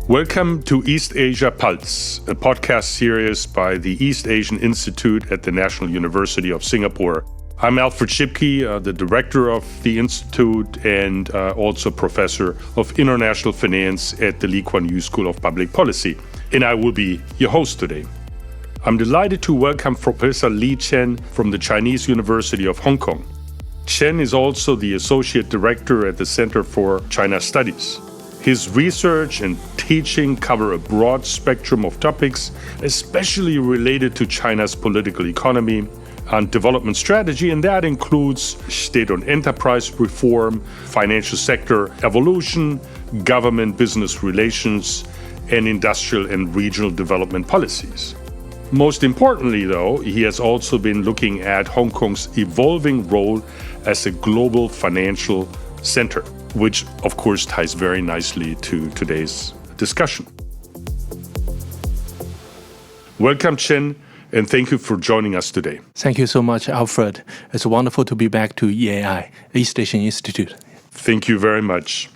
Welcome to East Asia Pulse, a podcast series by the East Asian Institute at the National University of Singapore. I'm Alfred Schipke, the director of the institute and also professor of international finance at the Lee Kuan Yew School of Public Policy. And I will be your host today. I'm delighted to welcome Professor Chen from the Chinese University of Hong Kong. Chen is also the associate director at the Center for China Studies. His research and teaching cover a broad spectrum of topics, especially related to China's political economy and development strategy, and that includes state-owned enterprise reform, financial sector evolution, government-business relations, and industrial and regional development policies. Most importantly, though, he has also been looking at Hong Kong's evolving role as a global financial center, which of course ties very nicely to today's discussion. Welcome, Chen, and thank you for joining us today. Thank you so much, Alfred. It's wonderful to be back to EAI, East Asian Institute. Thank you very much.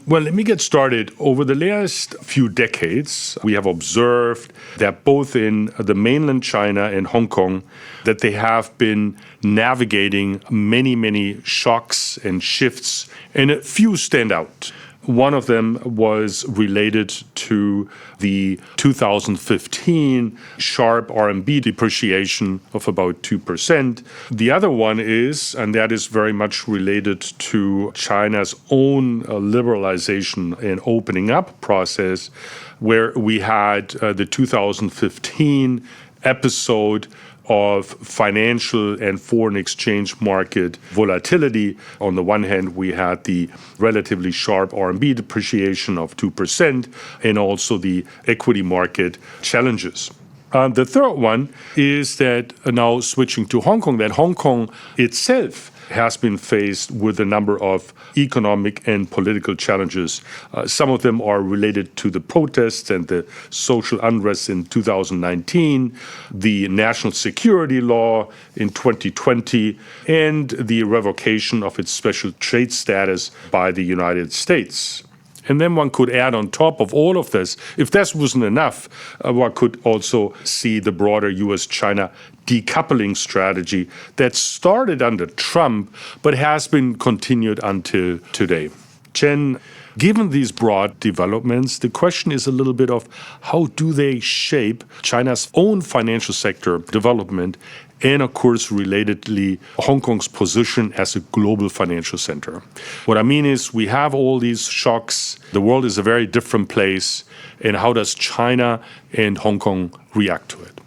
Well, let me get started. Over the last few decades, we have observed that both in the mainland China and Hong Kong, that they have been navigating many shocks and shifts, and a few stand out. One of them was related to the 2015 sharp RMB depreciation of about 2%. The other one is, and that is very much related to China's own liberalization and opening up process, where we had the 2015 episode of financial and foreign exchange market volatility. On the one hand, we had the relatively sharp RMB depreciation of 2% and also the equity market challenges. The third one is that now switching to Hong Kong, that Hong Kong itself has been faced with a number of economic and political challenges. Some of them are related to the protests and the social unrest in 2019, the national security law in 2020, and the revocation of its special trade status by the United States. And then one could add on top of all of this, if this wasn't enough, one could also see the broader US-China decoupling strategy that started under Trump but has been continued until today. Chen, given these broad developments, the question is a little bit of how do they shape China's own financial sector development and, of course, relatedly, Hong Kong's position as a global financial center. What I mean is we have all these shocks. The world is a very different place. And how does China and Hong Kong react to it?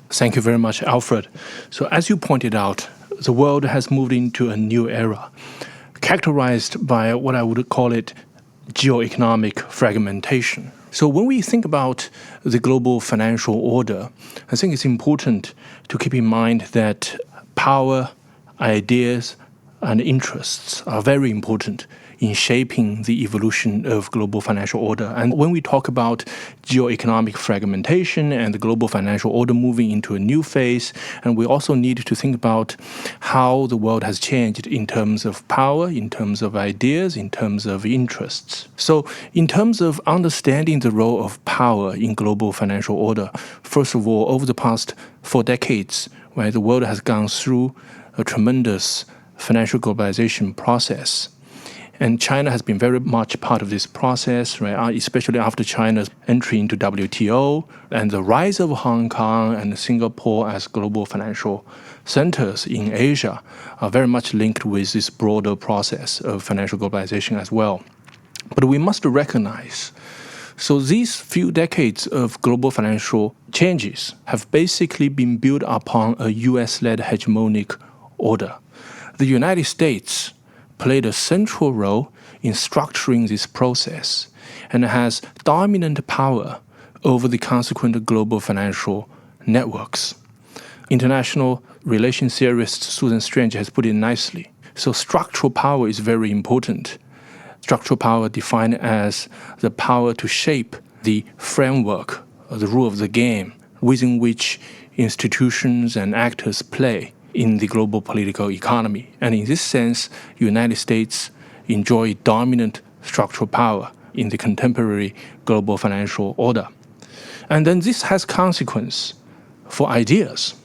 Thank you very much, Alfred. So as you pointed out, the world has moved into a new era, characterized by what I would call it geoeconomic fragmentation. So when we think about the global financial order, I think it's important to keep in mind that power, ideas, and interests are very important in shaping the evolution of global financial order. And when we talk about geoeconomic fragmentation and the global financial order moving into a new phase, and we also need to think about how the world has changed in terms of power, in terms of ideas, in terms of interests. So in terms of understanding the role of power in global financial order, first of all, over the past 4 decades, the world has gone through a tremendous financial globalization process. And China has been very much part of this process, right? Especially after China's entry into WTO and the rise of Hong Kong and Singapore as global financial centers in Asia are very much linked with this broader process of financial globalization as well. But we must recognize, so these few decades of global financial changes have basically been built upon a US-led hegemonic order. The United States played a central role in structuring this process and has dominant power over the consequent global financial networks. International relations theorist Susan Strange has put it nicely. So structural power is very important. Structural power defined as the power to shape the framework, the rule of the game, within which institutions and actors play in the global political economy. And in this sense, United States enjoy dominant structural power in the contemporary global financial order. And then this has consequence for ideas.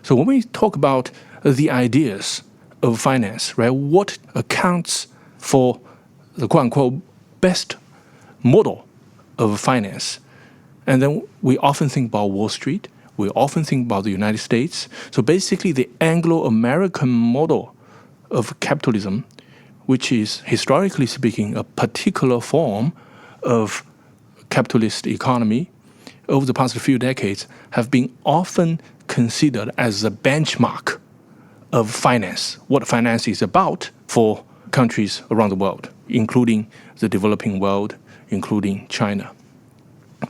So when we talk about the ideas of finance, right, what accounts for the quote-unquote best model of finance? And then we often think about Wall Street. We often think about the United States. So basically the Anglo-American model of capitalism, which is historically speaking a particular form of capitalist economy, over the past few decades have been often considered as a benchmark of finance, what finance is about for countries around the world, including the developing world, including China.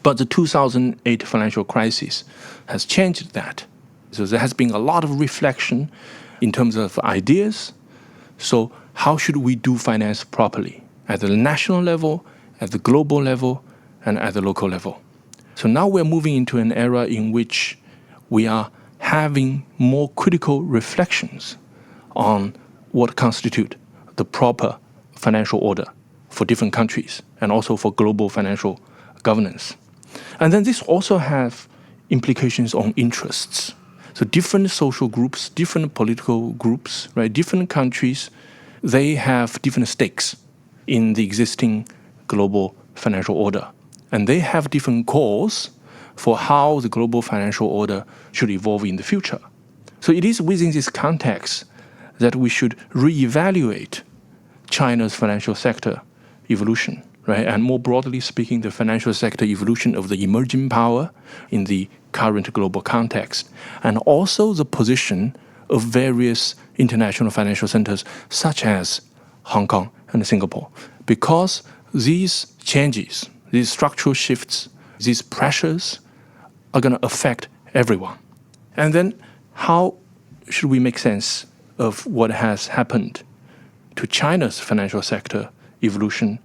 But the 2008 financial crisis has changed that. So there has been a lot of reflection in terms of ideas. So how should we do finance properly at the national level, at the global level, and at the local level? So now we're moving into an era in which we are having more critical reflections on what constitute the proper financial order for different countries and also for global financial governance. And then this also have implications on interests. So different social groups, different political groups, right, different countries, they have different stakes in the existing global financial order. And they have different calls for how the global financial order should evolve in the future. So it is within this context that we should reevaluate China's financial sector evolution, right? And more broadly speaking, the financial sector evolution of the emerging power in the current global context, and also the position of various international financial centers such as Hong Kong and Singapore. Because these changes, these structural shifts, these pressures are going to affect everyone. And then how should we make sense of what has happened to China's financial sector evolution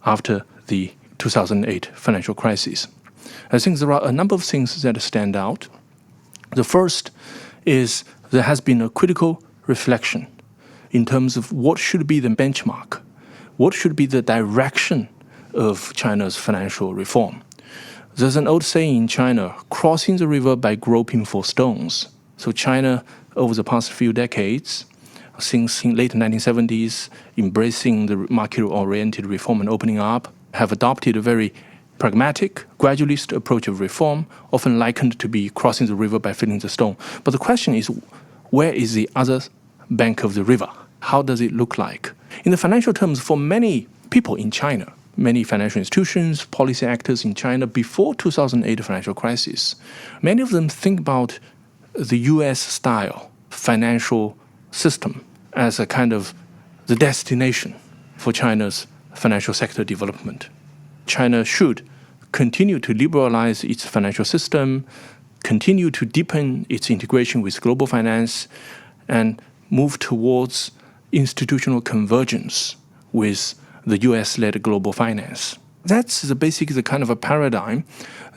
after the 2008 financial crisis? I think there are a number of things that stand out. The first is there has been a critical reflection in terms of what should be the benchmark, what should be the direction of China's financial reform. There's an old saying in China, crossing the river by groping for stones. So China, over the past few decades, since in late 1970s, embracing the market-oriented reform and opening up, have adopted a very pragmatic, gradualist approach of reform, often likened to be crossing the river by filling the stone. But the question is, where is the other bank of the river? How does it look like? In the financial terms, for many people in China, many financial institutions, policy actors in China before 2008 financial crisis, many of them think about the US-style financial system as a kind of the destination for China's financial sector development. China should continue to liberalize its financial system, continue to deepen its integration with global finance, and move towards institutional convergence with the US-led global finance. That's the kind of a paradigm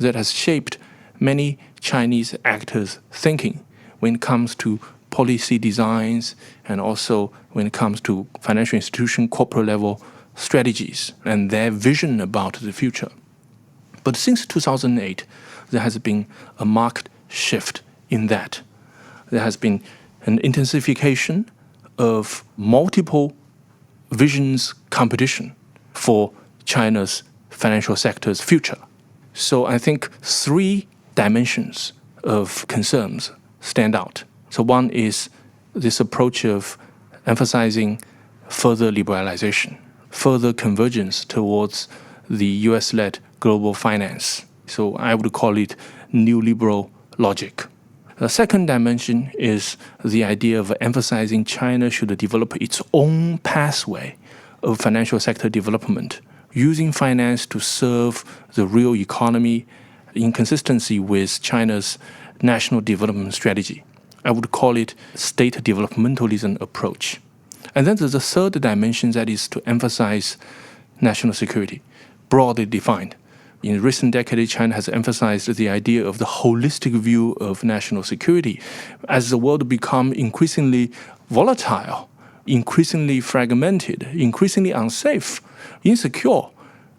that has shaped many Chinese actors' thinking when it comes to policy designs and also when it comes to financial institution corporate level strategies and their vision about the future. But since 2008, there has been a marked shift in that. There has been an intensification of multiple visions competition for China's financial sector's future. So I think three dimensions of concerns stand out. So one is this approach of emphasizing further liberalization, further convergence towards the US-led global finance. So I would call it neoliberal logic. The second dimension is the idea of emphasizing China should develop its own pathway of financial sector development, using finance to serve the real economy in consistency with China's national development strategy. I would call it state developmentalism approach. And then there's a third dimension that is to emphasize national security, broadly defined. In recent decades, China has emphasized the idea of the holistic view of national security. As the world becomes increasingly volatile, increasingly fragmented, increasingly unsafe, insecure,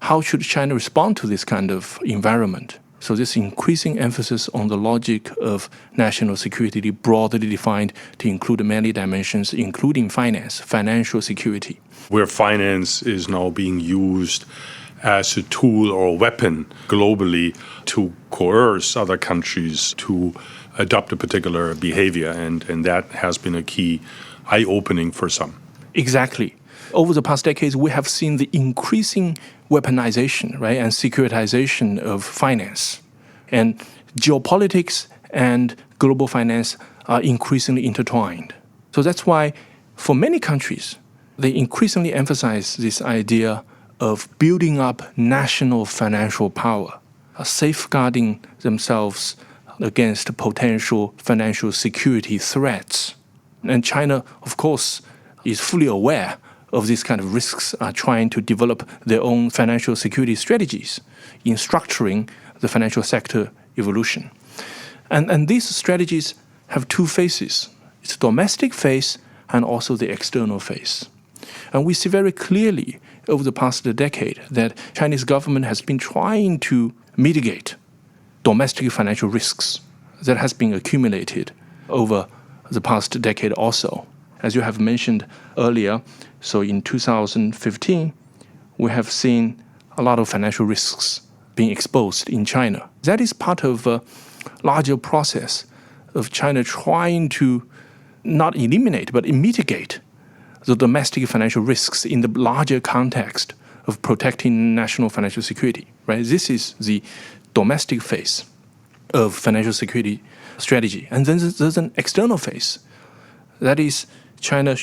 how should China respond to this kind of environment? So this increasing emphasis on the logic of national security, broadly defined to include many dimensions, including finance, financial security. Where finance is now being used as a tool or a weapon globally to coerce other countries to adopt a particular behavior. And that has been a key eye-opening for some. Exactly. Over the past decades, we have seen the increasing weaponization, right, and securitization of finance. And geopolitics and global finance are increasingly intertwined. So that's why, for many countries, they increasingly emphasize this idea of building up national financial power, safeguarding themselves against potential financial security threats. And China, of course, is fully aware of these kind of risks, are trying to develop their own financial security strategies in structuring the financial sector evolution. And these strategies have two phases. It's domestic phase and also the external phase. And we see very clearly over the past decade that Chinese government has been trying to mitigate domestic financial risks that has been accumulated over the past decade also. As you have mentioned earlier, so in 2015, we have seen a lot of financial risks being exposed in China. That is part of a larger process of China trying to not eliminate, but mitigate the domestic financial risks in the larger context of protecting national financial security. Right? This is the domestic phase of financial security strategy. And then there's an external phase. That is, China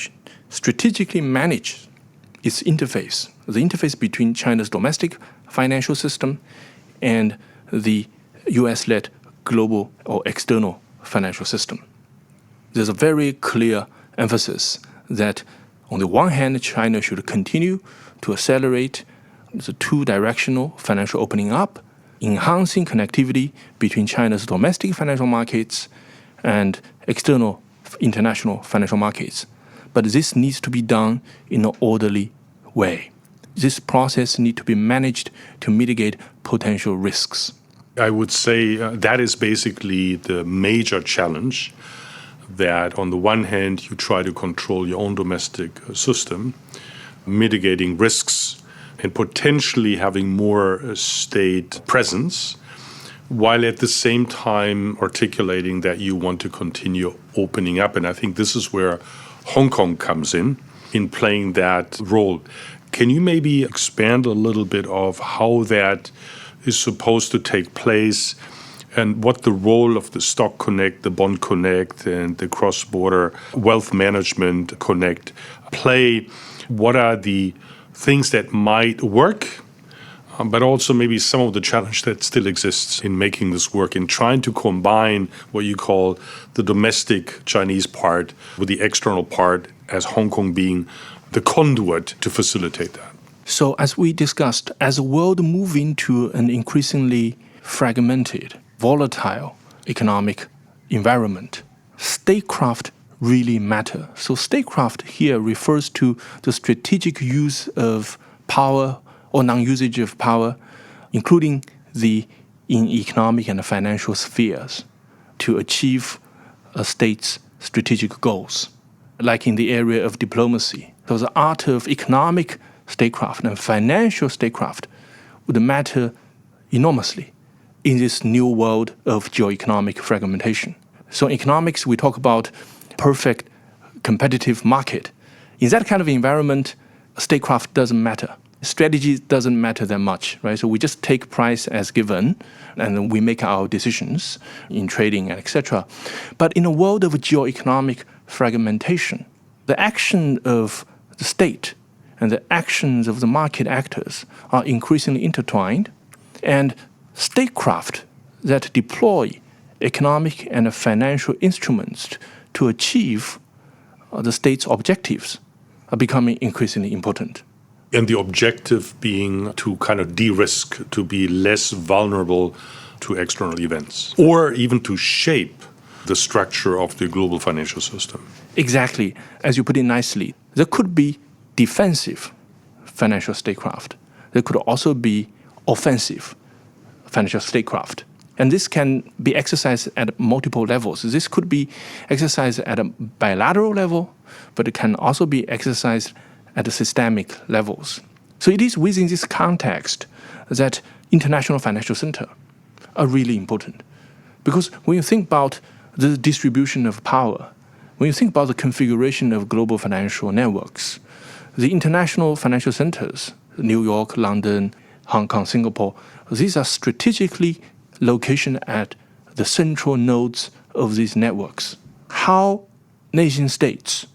strategically manage its interface, the interface between China's domestic financial system and the US-led global or external financial system. There's a very clear emphasis that on the one hand, China should continue to accelerate the two-directional financial opening up, enhancing connectivity between China's domestic financial markets and external international financial markets. But this needs to be done in an orderly way. This process needs to be managed to mitigate potential risks. I would say that is basically the major challenge, that on the one hand, you try to control your own domestic system, mitigating risks and potentially having more state presence, while at the same time articulating that you want to continue opening up. And I think this is where Hong Kong comes in playing that role. Can you maybe expand a little bit of how that is supposed to take place and what the role of the Stock Connect, the Bond Connect, and the Cross-Border Wealth Management Connect play? What are the things that might work, but also maybe some of the challenge that still exists in making this work, in trying to combine what you call the domestic Chinese part with the external part, as Hong Kong being the conduit to facilitate that? So as we discussed, as the world moves into an increasingly fragmented, volatile economic environment, statecraft really matter. So statecraft here refers to the strategic use of power or non-usage of power, including in economic and financial spheres, to achieve a state's strategic goals. Like in the area of diplomacy, so the art of economic statecraft and financial statecraft would matter enormously in this new world of geoeconomic fragmentation. So in economics, we talk about perfect competitive market. In that kind of environment, statecraft doesn't matter. Strategy doesn't matter that much, right? So we just take price as given, and then we make our decisions in trading, etc. But in a world of geoeconomic fragmentation, the action of the state and the actions of the market actors are increasingly intertwined, and statecraft that deploy economic and financial instruments to achieve the state's objectives are becoming increasingly important. And the objective being to kind of de-risk, to be less vulnerable to external events, or even to shape the structure of the global financial system. Exactly. As you put it nicely, there could be defensive financial statecraft there could also be offensive financial statecraft. And this can be exercised at multiple levels. This could be exercised at a bilateral level, but it can also be exercised at the systemic levels. So it is within this context that international financial centers are really important. Because when you think about the distribution of power, when you think about the configuration of global financial networks, the international financial centers, New York, London, Hong Kong, Singapore, these are strategically located at the central nodes of these networks. How nation states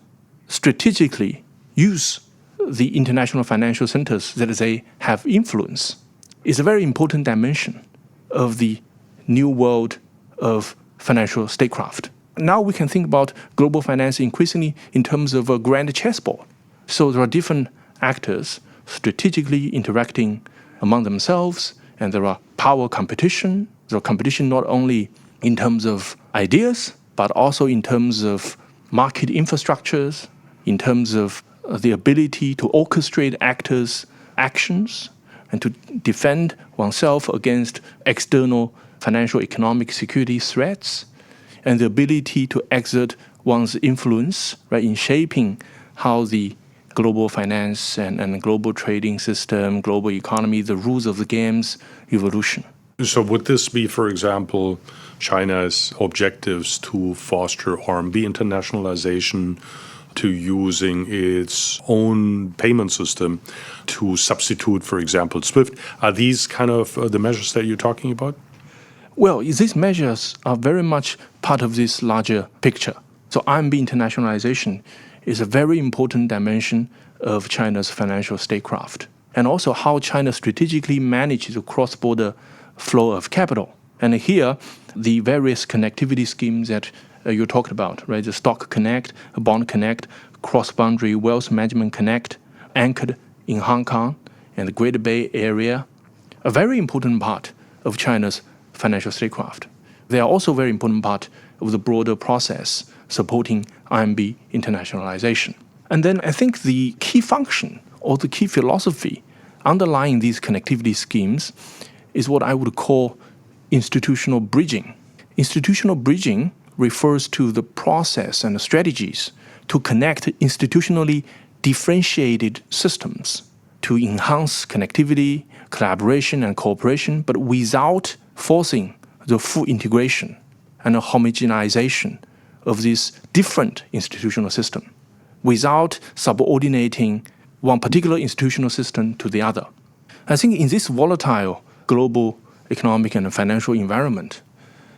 strategically use the international financial centers that they have influence is a very important dimension of the new world of financial statecraft. Now we can think about global finance increasingly in terms of a grand chessboard. So there are different actors strategically interacting among themselves, and there are power competition. There are competition not only in terms of ideas, but also in terms of market infrastructures, in terms of the ability to orchestrate actors' actions and to defend oneself against external financial economic security threats, and the ability to exert one's influence, right, in shaping how the global finance and global trading system, global economy, the rules of the game's evolution. So would this be, for example, China's objectives to foster RMB internationalization, to using its own payment system to substitute, for example, SWIFT? Are these kind of the measures that you're talking about? Well, these measures are very much part of this larger picture. So RMB internationalization is a very important dimension of China's financial statecraft, and also how China strategically manages the cross-border flow of capital. And here, the various connectivity schemes that you talked about, right? The Stock Connect, Bond Connect, Cross-Boundary Wealth Management Connect, anchored in Hong Kong and the Greater Bay Area, a very important part of China's financial statecraft. They are also a very important part of the broader process supporting RMB internationalization. And then I think the key function or the key philosophy underlying these connectivity schemes is what I would call institutional bridging. Institutional bridging refers to the process and the strategies to connect institutionally differentiated systems to enhance connectivity, collaboration, and cooperation, but without forcing the full integration and homogenization of this different institutional system, without subordinating one particular institutional system to the other. I think in this volatile global economic and financial environment,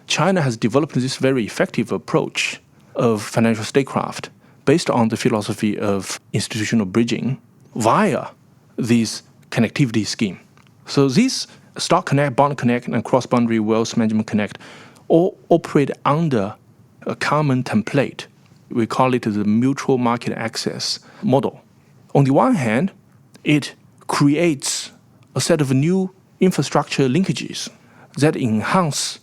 China has developed this very effective approach of financial statecraft based on the philosophy of institutional bridging via this connectivity scheme. So these Stock Connect, Bond Connect, and Cross-Boundary Wealth Management Connect all operate under a common template. We call it the mutual market access model. On the one hand, it creates a set of new infrastructure linkages that enhance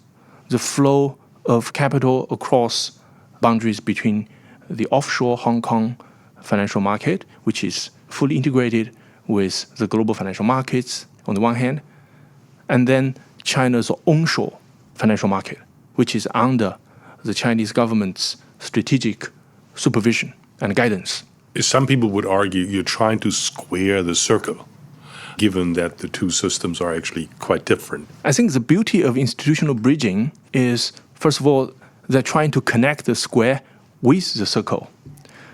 the flow of capital across boundaries between the offshore Hong Kong financial market, which is fully integrated with the global financial markets on the one hand, and then China's onshore financial market, which is under the Chinese government's strategic supervision and guidance. Some people would argue you're trying to square the circle, given that the two systems are actually quite different. I think the beauty of institutional bridging is, first of all, they're trying to connect the square with the circle.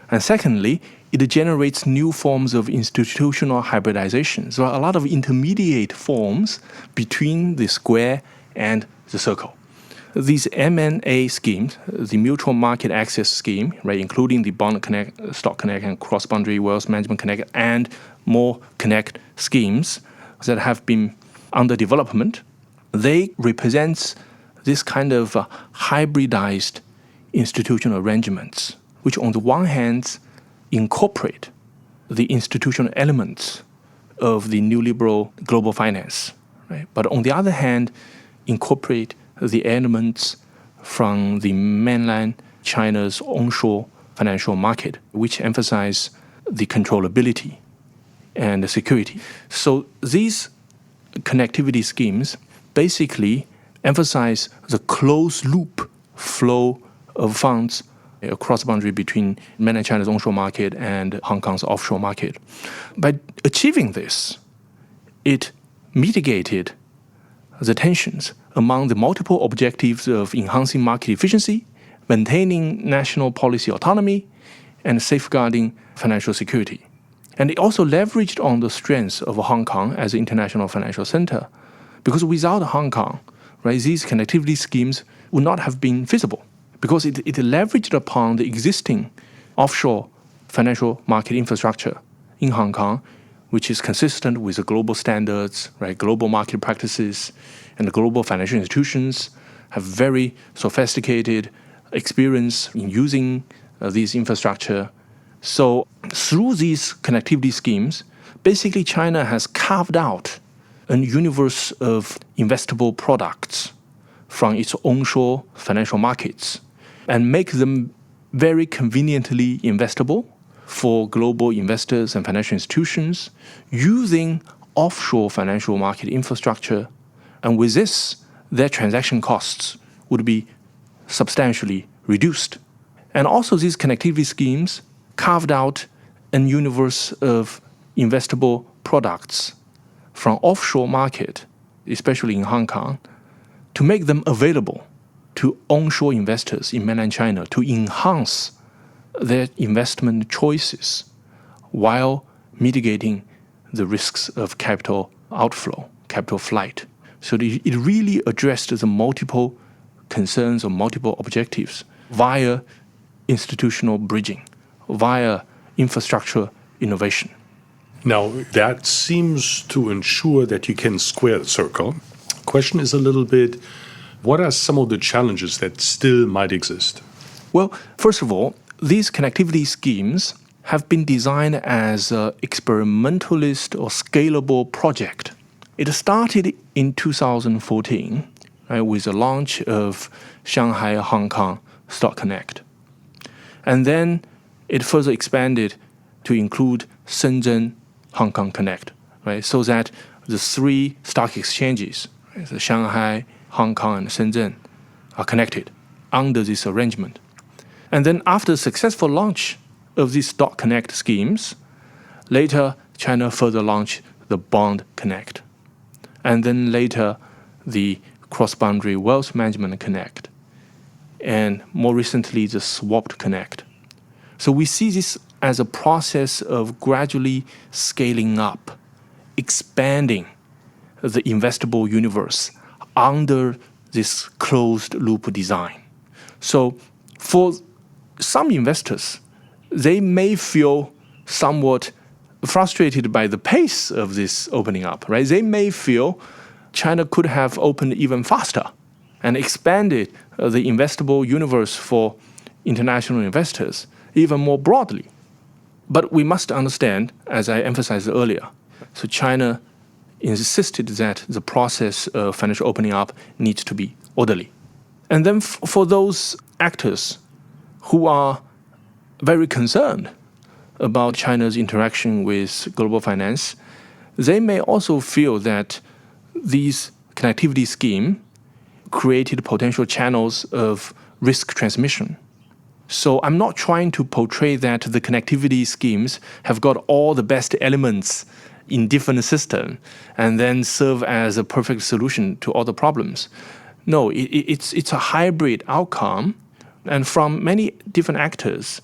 And secondly, it generates new forms of institutional hybridization. There are a lot of intermediate forms between the square and the circle. These M&A schemes, the mutual market access scheme, right, including the Bond Connect, Stock Connect, and Cross-Boundary Wealth Management Connect, and more Connect schemes that have been under development, they represent this kind of hybridized institutional arrangements, which on the one hand incorporate the institutional elements of the neoliberal global finance, right? But on the other hand, incorporate the elements from the mainland China's onshore financial market, which emphasize the controllability and security. So these connectivity schemes basically emphasize the closed loop flow of funds across the boundary between mainland China's onshore market and Hong Kong's offshore market. By achieving this, it mitigated the tensions among the multiple objectives of enhancing market efficiency, maintaining national policy autonomy, and safeguarding financial security. And it also leveraged on the strengths of Hong Kong as an international financial center, because without Hong Kong, right, these connectivity schemes would not have been feasible, because it leveraged upon the existing offshore financial market infrastructure in Hong Kong, which is consistent with the global standards, right, global market practices, and the global financial institutions have very sophisticated experience in using these infrastructure. So through these connectivity schemes, basically China has carved out a universe of investable products from its onshore financial markets and make them very conveniently investable for global investors and financial institutions using offshore financial market infrastructure. And with this, their transaction costs would be substantially reduced. And also these connectivity schemes carved out a universe of investable products from offshore market, especially in Hong Kong, to make them available to onshore investors in mainland China to enhance their investment choices while mitigating the risks of capital outflow, capital flight. So it really addressed the multiple concerns or multiple objectives via institutional bridging, via infrastructure innovation. Now, that seems to ensure that you can square the circle. Question is a little bit, what are some of the challenges that still might exist? Well, first of all, these connectivity schemes have been designed as an experimentalist or scalable project. It started in 2014, right, with the launch of Shanghai Hong Kong Stock Connect. And then it further expanded to include Shenzhen Hong Kong Connect, right, so that the three stock exchanges, right, the Shanghai, Hong Kong, and Shenzhen, are connected under this arrangement. And then after the successful launch of these Stock Connect schemes, later China further launched the Bond Connect. And then later the Cross-Boundary Wealth Management Connect. And more recently, the Swapped Connect. So we see this as a process of gradually scaling up, expanding the investable universe under this closed loop design. So for some investors, they may feel somewhat frustrated by the pace of this opening up, right? They may feel China could have opened even faster and expanded the investable universe for international investors even more broadly. But we must understand, as I emphasized earlier, so China insisted that the process of financial opening up needs to be orderly. And then for those actors who are very concerned about China's interaction with global finance, they may also feel that these connectivity scheme created potential channels of risk transmission. So I'm not trying to portray that the connectivity schemes have got all the best elements in different systems and then serve as a perfect solution to all the problems. No, it's a hybrid outcome. And from many different actors'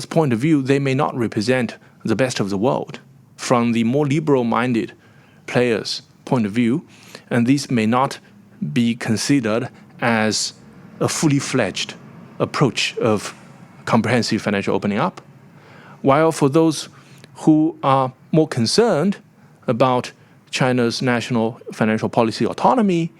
point of view, they may not represent the best of the world. From the more liberal-minded players' point of view, and these may not be considered as a fully fledged approach of comprehensive financial opening up. While for those who are more concerned about China's national financial policy autonomy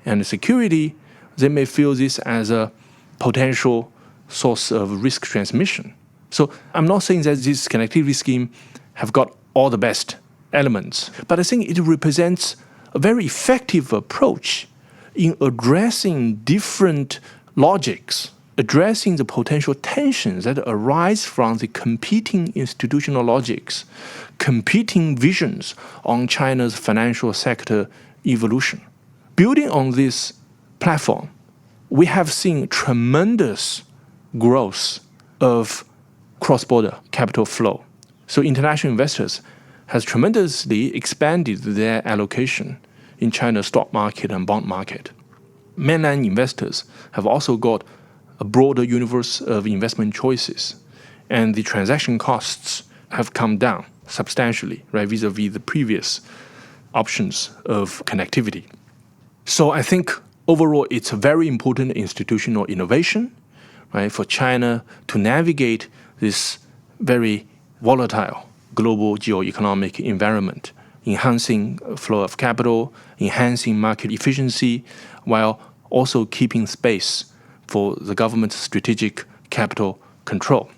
and security, they may feel this as a potential source of risk transmission. So I'm not saying that this connectivity scheme have got all the best elements, but I think it represents a very effective approach in addressing different logics addressing the potential tensions that arise from the competing institutional logics, competing visions on China's financial sector evolution. Building on this platform, we have seen tremendous growth of cross-border capital flow. So international investors has tremendously expanded their allocation in China's stock market and bond market. Mainland investors have also got a broader universe of investment choices, and the transaction costs have come down substantially, right, vis-a-vis the previous options of connectivity. So I think overall it's a very important institutional innovation, right, for China to navigate this very volatile global geoeconomic environment, enhancing flow of capital, enhancing market efficiency, while also keeping space for the government's strategic capital control.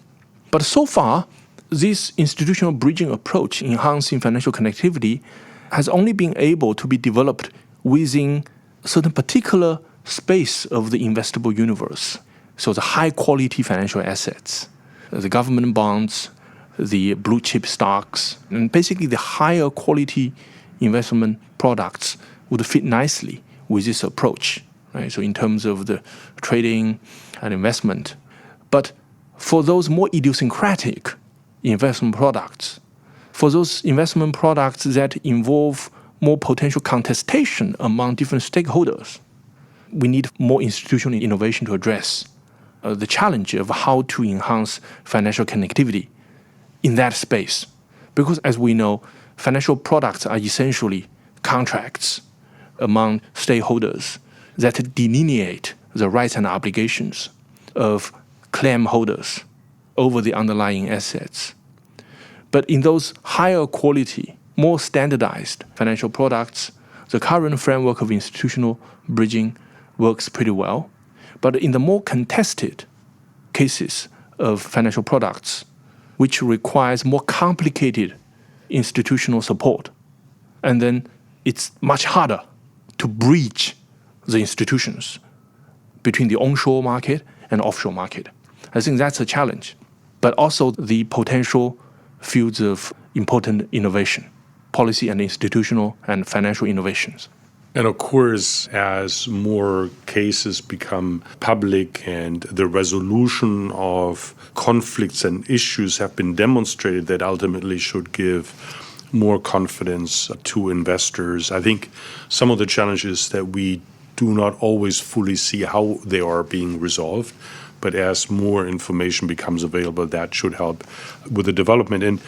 But so far, this institutional bridging approach, enhancing financial connectivity, has only been able to be developed within a certain particular space of the investable universe. So the high-quality financial assets, the government bonds, the blue-chip stocks, and basically the higher quality investment products would fit nicely with this approach, right? So in terms of the trading and investment. But for those more idiosyncratic investment products, for those investment products that involve more potential contestation among different stakeholders, we need more institutional innovation to address the challenge of how to enhance financial connectivity in that space. Because as we know, financial products are essentially contracts among stakeholders that delineate the rights and obligations of claim holders over the underlying assets. But in those higher quality, more standardized financial products, the current framework of institutional bridging works pretty well. But in the more contested cases of financial products, which requires more complicated institutional support, and then it's much harder to bridge the institutions between the onshore market and offshore market. I think that's a challenge, but also the potential fields of important innovation, policy and institutional and financial innovations. And of course, as more cases become public and the resolution of conflicts and issues have been demonstrated, that ultimately should give more confidence to investors. I think some of the challenges that we do not always fully see how they are being resolved, but as more information becomes available, that should help with the development. And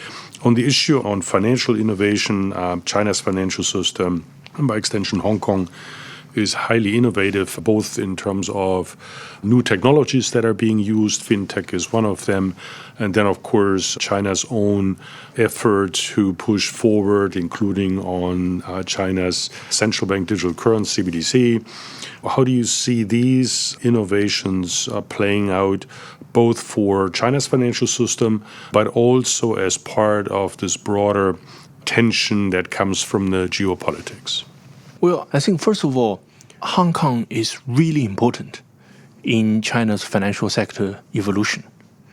on the issue on financial innovation, China's financial system, and by extension Hong Kong, is highly innovative, both in terms of new technologies that are being used. Fintech is one of them. And then, of course, China's own effort to push forward, including on China's central bank digital currency, BDC. How do you see these innovations playing out, both for China's financial system, but also as part of this broader tension that comes from the geopolitics? Well, I think, first of all, Hong Kong is really important in China's financial sector evolution.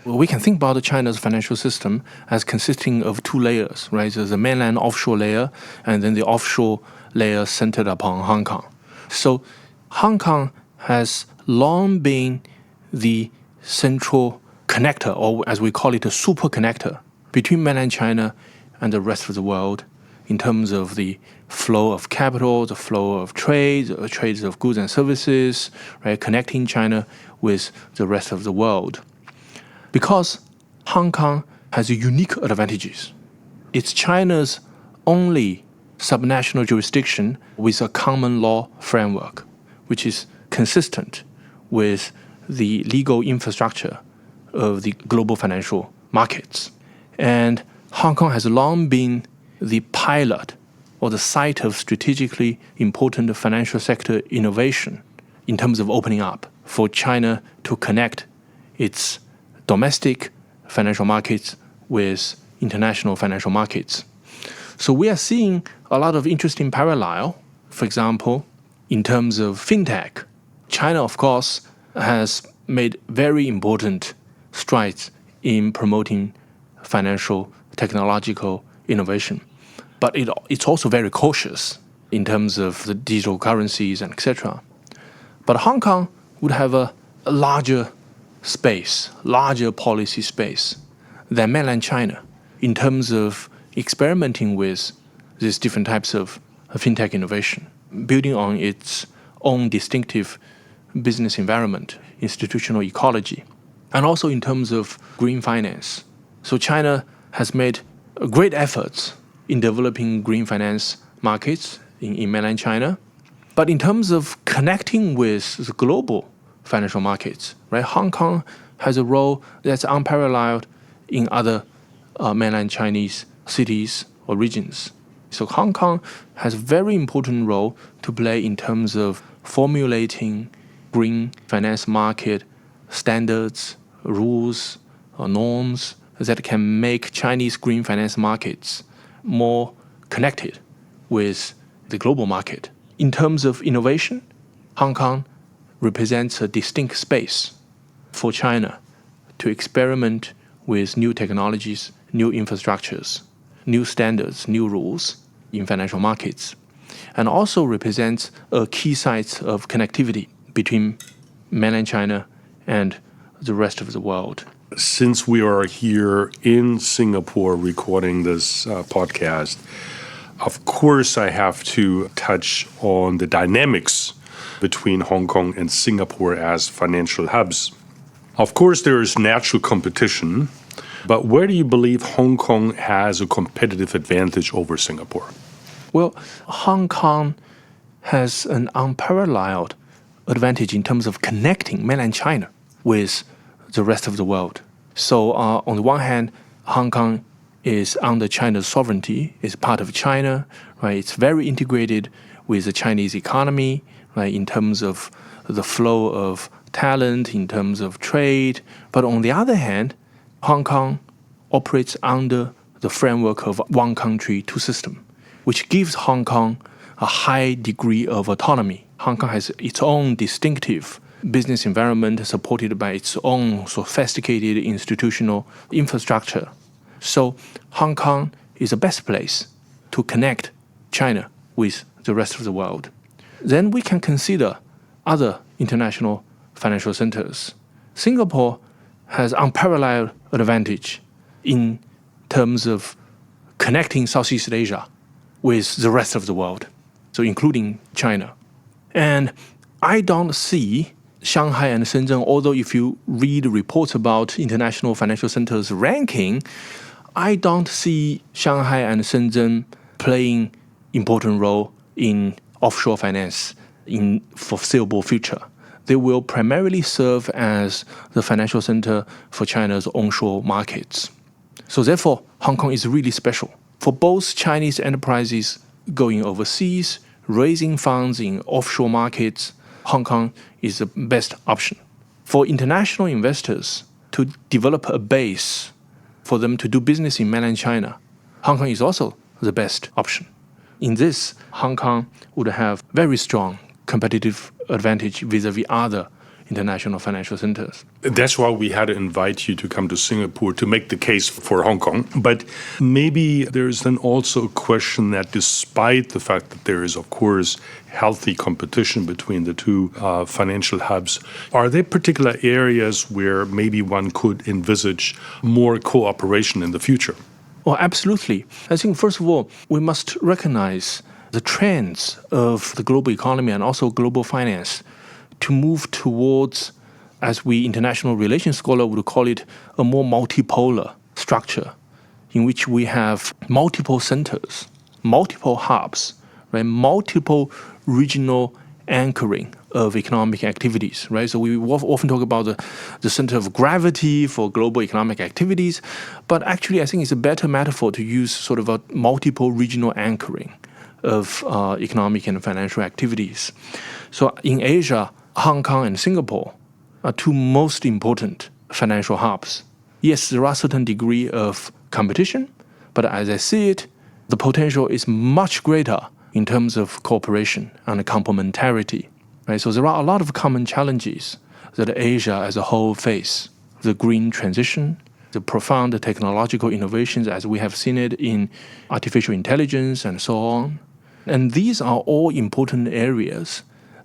Well, we can think about China's financial system as consisting of two layers, right? There's the mainland offshore layer, and then the offshore layer centered upon Hong Kong. So Hong Kong has long been the central connector, or as we call it, a super connector between mainland China and the rest of the world in terms of the flow of capital, the flow of trade, the trades of goods and services, right, connecting China with the rest of the world. Because Hong Kong has unique advantages. It's China's only subnational jurisdiction with a common law framework, which is consistent with the legal infrastructure of the global financial markets. And Hong Kong has long been the pilot or the site of strategically important financial sector innovation in terms of opening up for China to connect its domestic financial markets with international financial markets. So we are seeing a lot of interesting parallel. For example, in terms of fintech, China, of course, has made very important strides in promoting financial technological innovation. But it's also very cautious in terms of the digital currencies and etc. But Hong Kong would have a larger space, larger policy space than mainland China in terms of experimenting with these different types of fintech innovation, building on its own distinctive business environment, institutional ecology, and also in terms of green finance. So China has made great efforts in developing green finance markets in mainland China. But in terms of connecting with the global financial markets, right, Hong Kong has a role that's unparalleled in other mainland Chinese cities or regions. So Hong Kong has a very important role to play in terms of formulating green finance market standards, rules, or norms that can make Chinese green finance markets more connected with the global market. In terms of innovation, Hong Kong represents a distinct space for China to experiment with new technologies, new infrastructures, new standards, new rules in financial markets, and also represents a key site of connectivity between mainland China and the rest of the world. Since we are here in Singapore recording this podcast, of course I have to touch on the dynamics between Hong Kong and Singapore as financial hubs. Of course, there is natural competition, but where do you believe Hong Kong has a competitive advantage over Singapore? Well, Hong Kong has an unparalleled advantage in terms of connecting mainland China with the rest of the world. So on the one hand, Hong Kong is under China's sovereignty, is part of China, right? It's very integrated with the Chinese economy, right, in terms of the flow of talent, in terms of trade. But on the other hand, Hong Kong operates under the framework of one country, two system, which gives Hong Kong a high degree of autonomy. Hong Kong has its own distinctive business environment supported by its own sophisticated institutional infrastructure. So Hong Kong is the best place to connect China with the rest of the world. Then we can consider other international financial centers. Singapore has unparalleled advantage in terms of connecting Southeast Asia with the rest of the world, so including China. And I don't see Shanghai and Shenzhen, although if you read reports about international financial centers ranking, I don't see Shanghai and Shenzhen playing important role in offshore finance in foreseeable future. They will primarily serve as the financial center for China's onshore markets. So therefore, Hong Kong is really special. For both Chinese enterprises going overseas, raising funds in offshore markets, Hong Kong is the best option. For international investors to develop a base for them to do business in mainland China, Hong Kong is also the best option. In this, Hong Kong would have very strong competitive advantage vis-a-vis other international financial centers. That's why we had to invite you to come to Singapore to make the case for Hong Kong. But maybe there's then also a question that despite the fact that there is, of course, healthy competition between the two financial hubs, are there particular areas where maybe one could envisage more cooperation in the future? Well, absolutely. I think, first of all, we must recognize the trends of the global economy and also global finance to move towards, as we international relations scholar would call it, a more multipolar structure in which we have multiple centers, multiple hubs, right, multiple regional anchoring of economic activities, right? So we often talk about the center of gravity for global economic activities, but actually I think it's a better metaphor to use sort of a multiple regional anchoring of economic and financial activities. So in Asia, Hong Kong and Singapore are two most important financial hubs. Yes, there are certain degree of competition, but as I see it, the potential is much greater in terms of cooperation and complementarity. Right? So there are a lot of common challenges that Asia as a whole face. The green transition, the profound technological innovations as we have seen it in artificial intelligence and so on. And these are all important areas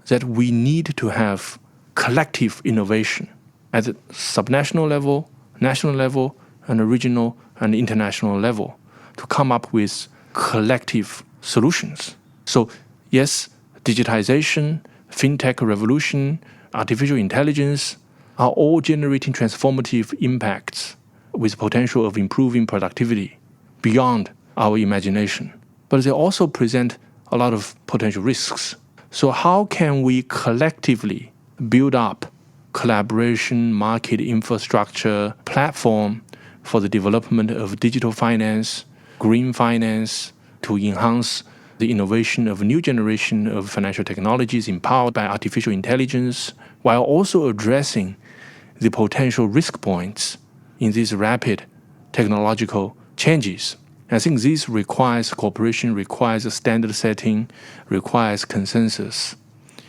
that we need to have collective innovation at the subnational level, national level, and regional and international level to come up with collective solutions. So yes, digitization, fintech revolution, artificial intelligence are all generating transformative impacts with potential of improving productivity beyond our imagination. But they also present a lot of potential risks. So how can we collectively build up collaboration, market infrastructure, platform for the development of digital finance, green finance, to enhance the innovation of a new generation of financial technologies empowered by artificial intelligence, while also addressing the potential risk points in these rapid technological changes. I think this requires cooperation, requires standard setting, requires consensus.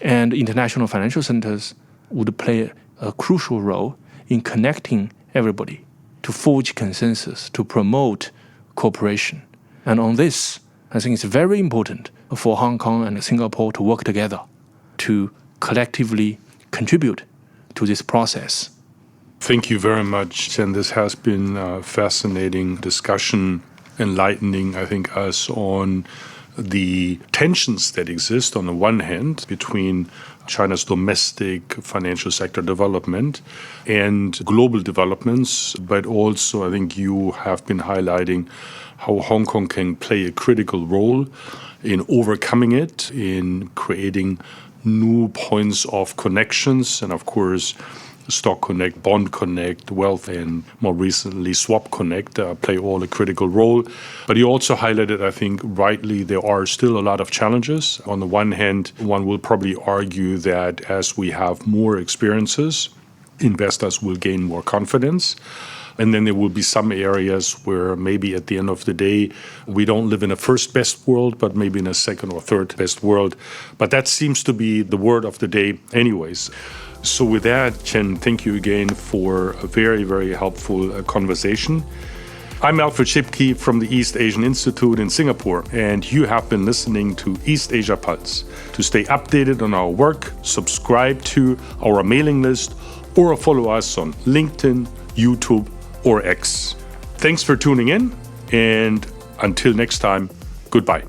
And international financial centers would play a crucial role in connecting everybody to forge consensus, to promote cooperation. And on this, I think it's very important for Hong Kong and Singapore to work together to collectively contribute to this process. Thank you very much, Chen. This has been a fascinating discussion, enlightening, I think, us on the tensions that exist on the one hand between China's domestic financial sector development and global developments, but also I think you have been highlighting how Hong Kong can play a critical role in overcoming it, in creating new points of connections, and of course Stock Connect, Bond Connect, Wealth, and more recently Swap Connect play all a critical role. But you also highlighted, I think, rightly, there are still a lot of challenges. On the one hand, one will probably argue that as we have more experiences, investors will gain more confidence. And then there will be some areas where maybe at the end of the day, we don't live in a first best world, but maybe in a second or third best world. But that seems to be the word of the day anyways. So with that, Chen, thank you again for a very, very helpful conversation. I'm Alfred Schipke from the East Asian Institute in Singapore, and you have been listening to East Asia Pulse. To stay updated on our work, subscribe to our mailing list or follow us on LinkedIn, YouTube, or X. Thanks for tuning in, and until next time, goodbye.